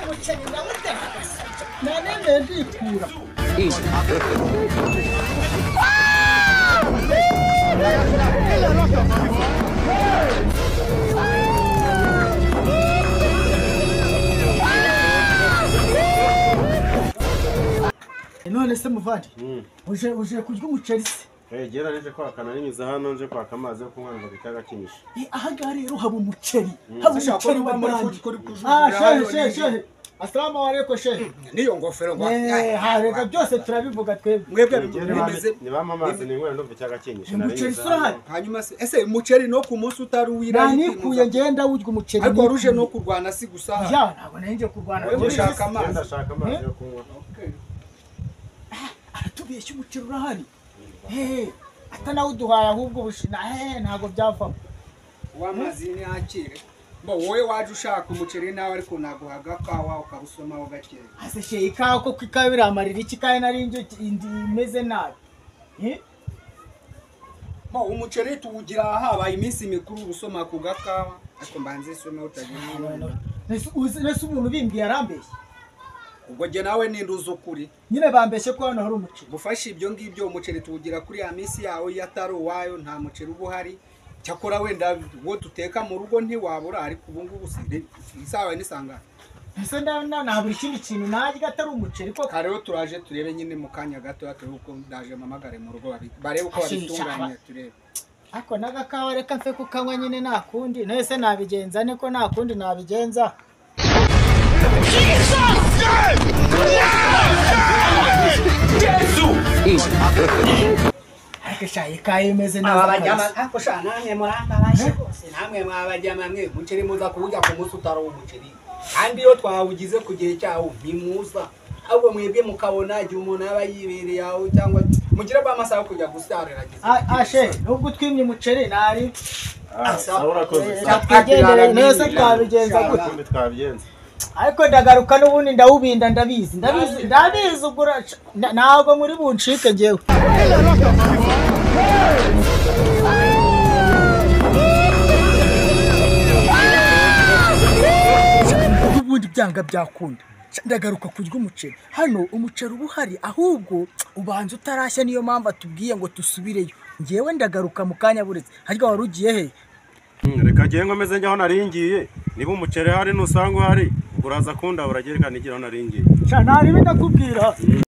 umuceri ndawuteka nanemeye ndikura none se muvandi uje kurya umuceri se gera nje kwakana ninyuza hano nje kwaka amazi yo kunywa ngo bitaga kinyisha aha ngaha rero haba umuceri wa brandi shehe Assalamu alaikum shehe niyo ngofero ngo reka byose turabivuga twebwe bimeze ni bama amazi ni ngwenda ndumva icyaga kinyisha umuceri surahari hanyuma se ese umuceri no ku munsi utari uwira nikuye ngenda wurya umuceri ariko ruje no kurwana si gusa ya ntabwo nanje kurwana ndashaka amazi yo kunywa aratubeshya umuceri urahari atanawe uduhaye ahubwo bushina ntabwo byavamo wamazi ni akire bo wowe waje ushaka umuceri nawe ariko naguhaga kawa ukabusoma ugakira ase sheyi kawa ko kwikawe biramarira iki kaye narinje imeze nabi bo umuceri tuwugira habaye iminsi mikuru ubusoma ku gakawa ariko mbanze some utagira nese umuntu bimbwiye arambeshye ubwo je nawe ninduzo kuri nyine bambeshye ko hano hari umuceri gufasha ibyo ngibyo umuceri tuwugira kuri ya minsi yawe yatari uwayo nta muceri ubuhari cyakora wenda wo tuteka mu rugo ntiwabura ariko ubu ngubu isawa nisanga ese nta buri kindi kintu narya atari umuceri ko kareho turaje turebe nyine mu kanya gato atari uko ndaje mamagare mu rugo barebe uko babitunganya turebe ariko nagakawa reka mfe kukanywa nyine nakundi nese nabigenza niko nakundi nabigenza Akeshaye kaye meze naza abajama ako sha namwe muramba bashe kose namwe mwabajama mwe muceri muza kuwujya ku munsi utari umuceri kandi iyo twawugize ku gihe cyawo ntimuza ahubwo mwebwe mukabona igihe umuntu yaba yibereye aho cyangwa mugira ba masaha kujya gusarira ashe nubwo twimye umuceri nari sabura koze twagendere neza twabigenza gute twabigenza ariko ndagaruka n'ubundi ndawubinda ndabizi ugura ntabwo muri buncike ngewe ubundi byanga byakunda ndagaruka kurya umuceri hano umuceri uba uhari ahubwo ubanza utarashya niyo mpamvu atubwiye ngo dusubireyo ngewe ndagaruka mu kanya buretse harya wari ugiye he reka ngiye ngomeze njyaho naringiye niba umuceri hari nusanga uhari uraza kundabura gerekana igiraho naringiye nta ribi ndakubwira